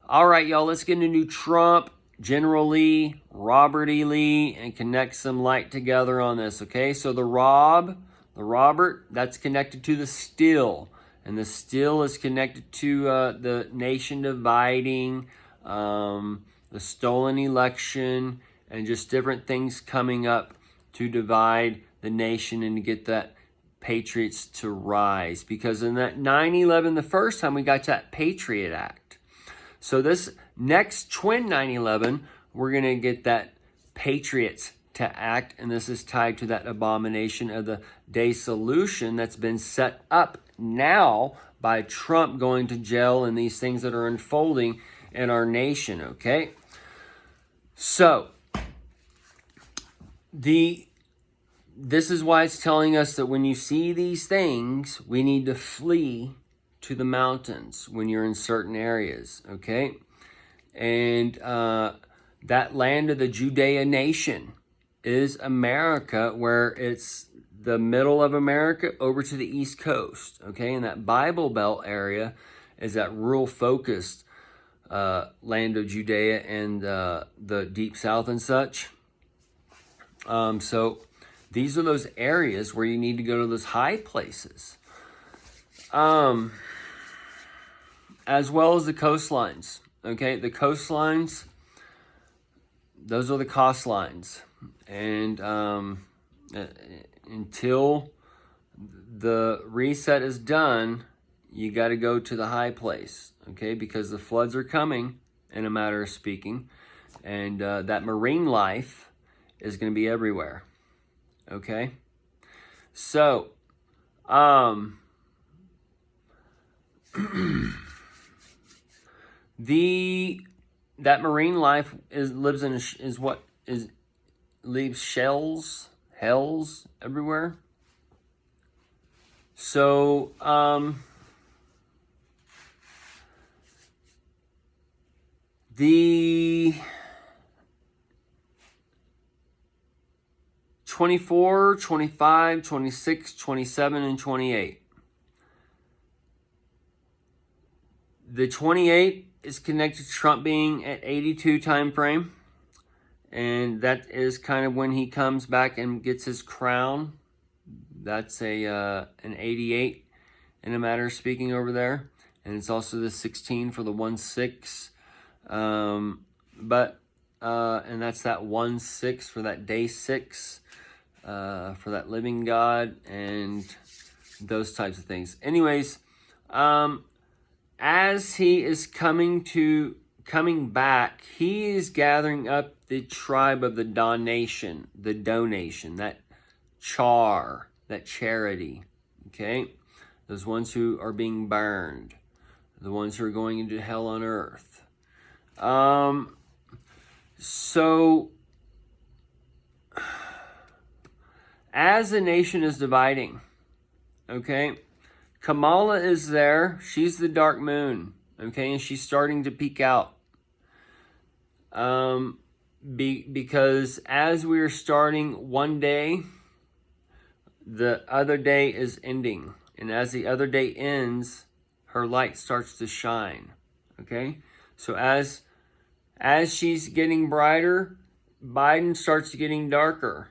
All right, y'all, let's get into Trump, General Lee, Robert E. Lee, and connect some light together on this, okay? So the Robert, that's connected to the still. And the still is connected to the nation dividing, the stolen election, and just different things coming up to divide the nation and to get that patriots to rise. Because in that 9/11, the first time we got that Patriot Act. So this next twin 9/11, we're going to get that patriots to act, and this is tied to that abomination of the dissolution that's been set up now by Trump going to jail and these things that are unfolding in our nation, okay? So, this is why it's telling us that when you see these things, we need to flee to the mountains when you're in certain areas, okay? And that land of the Judea nation is America, where it's the middle of America over to the East Coast, okay? And that Bible Belt area is that rural focused land of Judea and the Deep South and such. So these are those areas where you need to go to those high places. As well as the coastlines, okay? The coastlines, those are the cost lines. And until the reset is done, you got to go to the high place, okay? Because the floods are coming, in a matter of speaking. And that marine life is going to be everywhere, okay? So, that marine life leaves hells everywhere. So the 24, 25, 26, 27, and 28. The 28 is connected to Trump being at 82 time frame. And that is kind of when he comes back and gets his crown. That's an 88 in a matter of speaking over there. And it's also the 16 for the 1/6. And that's that 1/6 for that day 6, for that living God and those types of things. Anyways, as he is coming back, he is gathering up the tribe of the donation, that charity, okay? Those ones who are being burned, the ones who are going into hell on earth. So, as the nation is dividing, okay? Kamala is there. She's the dark moon, okay? And she's starting to peek out. Because as we're starting one day, the other day is ending. And as the other day ends, her light starts to shine, okay? So as she's getting brighter, Biden starts getting darker.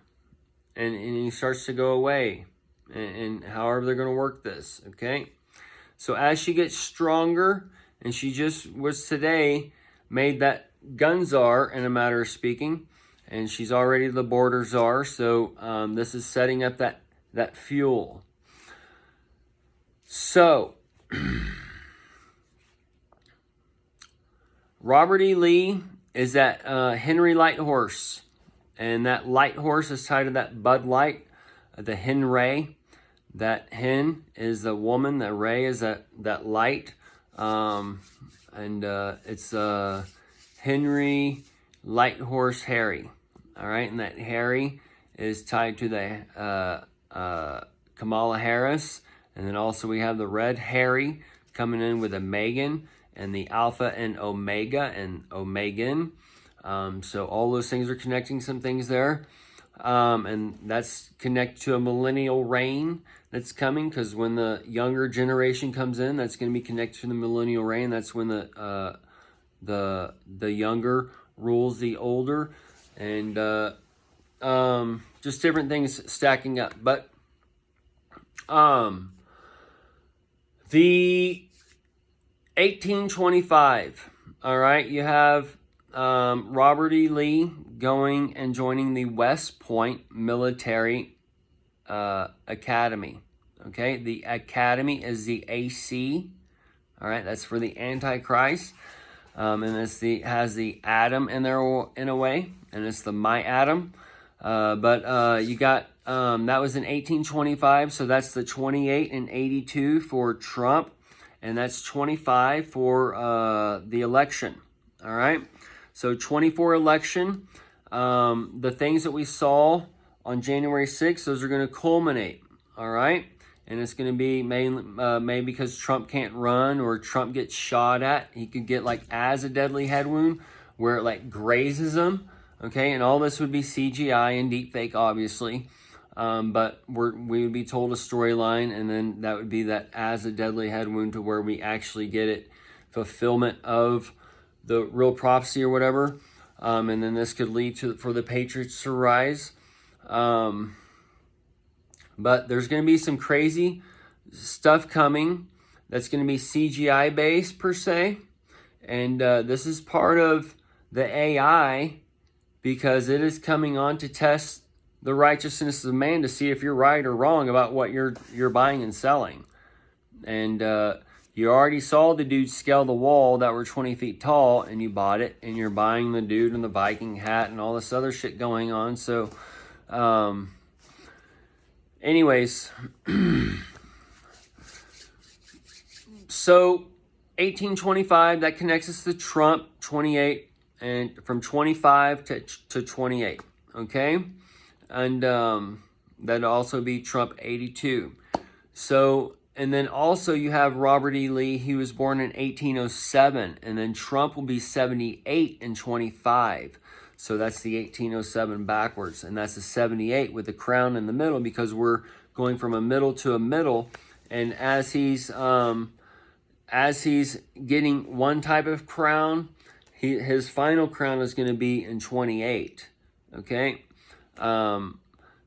And he starts to go away. And however they're going to work this, okay? So as she gets stronger, and she just was today made that gun czar, in a matter of speaking, and she's already the border czar, so this is setting up that fuel. So, Robert E. Lee is that Henry Light Horse, and that light horse is tied to that Bud Light, the hen ray. That hen is the woman, that ray is that light, it's Henry Light Horse Harry, all right? And that Harry is tied to the Kamala Harris, and then also we have the red Harry coming in with a Megan, and the Alpha and Omega and Omegan. So all those things are connecting some things there. And that's connected to a millennial reign that's coming, because when the younger generation comes in, that's going to be connected to the millennial reign. That's when the the younger rules the older, and just different things stacking up. But the 1825, all right, you have Robert E. Lee going and joining the West Point Military Academy. Okay, the academy is the AC. All right, that's for the Antichrist. And it's has the atom in there in a way, and it's the my atom. But you got that was in 1825, so that's the 28 and 82 for Trump, and that's 25 for the election. All right, so 24 election. The things that we saw on January 6th, those are going to culminate. All right. And it's going to be maybe because Trump can't run, or Trump gets shot at. He could get like as a deadly head wound where it like grazes him. Okay, and all this would be CGI and deepfake, obviously. But we would be told a storyline, and then that would be that as a deadly head wound to where we actually get it, fulfillment of the real prophecy or whatever. And then this could lead for the Patriots to rise. But there's going to be some crazy stuff coming that's going to be CGI based per se. And this is part of the AI, because it is coming on to test the righteousness of man to see if you're right or wrong about what you're buying and selling. And you already saw the dude scale the wall that were 20 feet tall, and you bought it, and you're buying the dude in the Viking hat and all this other shit going on. So, anyways, so 1825, that connects us to Trump, 28, and from 25 to 28, okay? And that'd also be Trump 82. So, and then also you have Robert E. Lee. He was born in 1807, and then Trump will be 78 and 25. So that's the 1807 backwards, and that's the 78 with the crown in the middle, because we're going from a middle to a middle. And as he's getting one type of crown, his final crown is going to be in 28. Okay,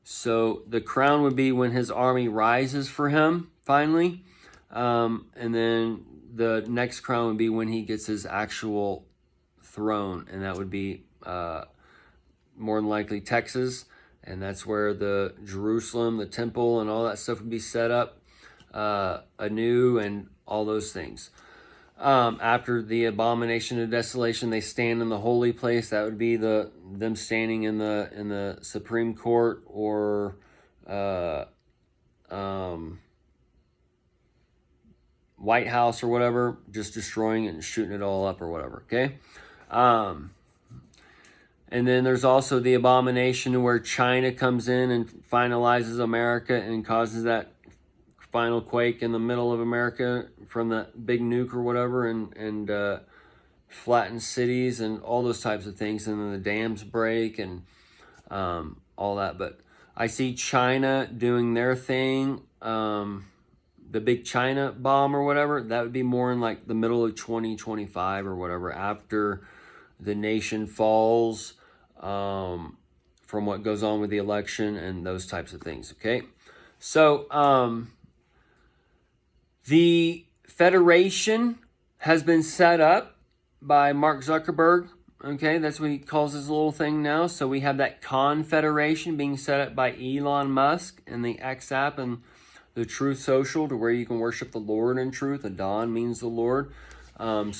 so the crown would be when his army rises for him finally, and then the next crown would be when he gets his actual throne, and that would be more than likely Texas, and that's where the Jerusalem, the temple, and all that stuff would be set up anew, and all those things. After the abomination of desolation, they stand in the holy place. That would be them standing in the Supreme Court, or White House or whatever, just destroying it and shooting it all up or whatever. Okay. And then there's also the abomination where China comes in and finalizes America and causes that final quake in the middle of America from that big nuke or whatever, and flattens cities and all those types of things. And then the dams break and all that. But I see China doing their thing. The big China bomb or whatever, that would be more in like the middle of 2025 or whatever, after the nation falls from what goes on with the election and those types of things. Okay, so the Federation has been set up by Mark Zuckerberg. Okay, that's what he calls his little thing now. So we have that Confederation being set up by Elon Musk and the X app and the Truth Social, to where you can worship the Lord in truth. Adon means the Lord. As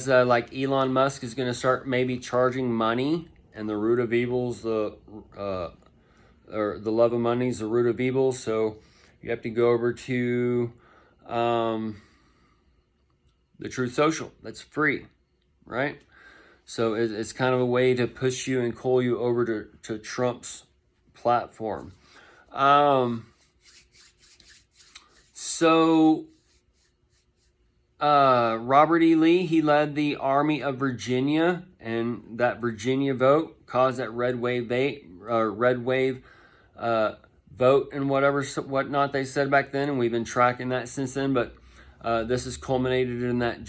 like Elon Musk is going to start maybe charging money, and the root of evils, or the love of money is the root of evil. So you have to go over to the Truth Social. That's free, right? So it's kind of a way to push you and call you over to Trump's platform. Robert E. Lee, he led the Army of Virginia, and that Virginia vote caused that red wave vote and whatnot they said back then, and we've been tracking that since then. But This is culminated in that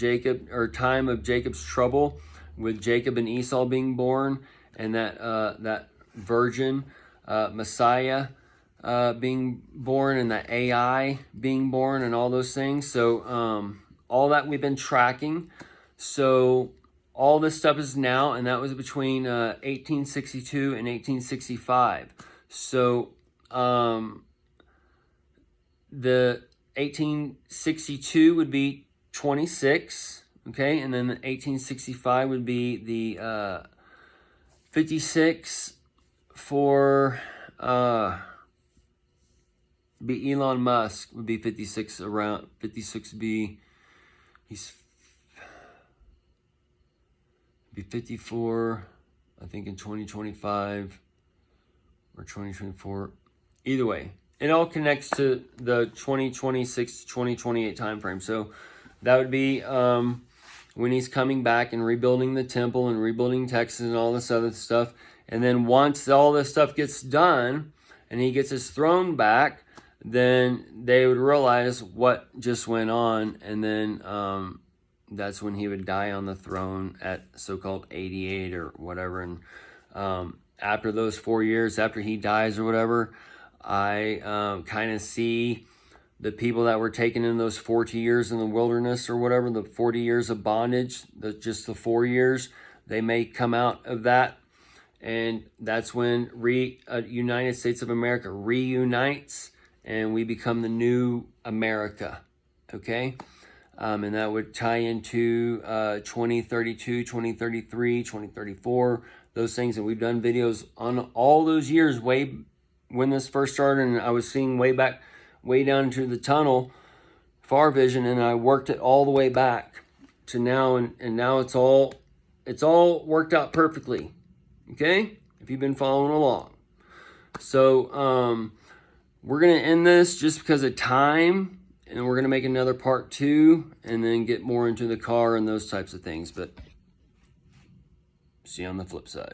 time of Jacob's trouble, with Jacob and Esau being born, and that virgin Messiah being born, and that AI being born, and all those things. So all that we've been tracking. So all this stuff is now, and that was between 1862 and 1865. So the 1862 would be 26, okay, and then the 1865 would be the 56 for be Elon Musk, would be 56, around 56 be 54, I think, in 2025 or 2024. Either way, it all connects to the 2026 to 2028 time frame. So that would be when he's coming back and rebuilding the temple and rebuilding Texas and all this other stuff. And then once all this stuff gets done and he gets his throne back, then they would realize what just went on, and then that's when he would die on the throne at so-called 88 or whatever. And after those 4 years, after he dies or whatever, I kind of see the people that were taken in those 40 years in the wilderness or whatever, the 40 years of bondage, just the 4 years, they may come out of that. And that's when United States of America reunites, and we become the new America, okay? And that would tie into 2032, 2033, 2034, those things. And we've done videos on all those years, way when this first started, and I was seeing way down into the tunnel, far vision, and I worked it all the way back to now, and now it's all worked out perfectly, okay? If you've been following along. So we're going to end this just because of time, and we're going to make another part 2 and then get more into the car and those types of things. But see you on the flip side.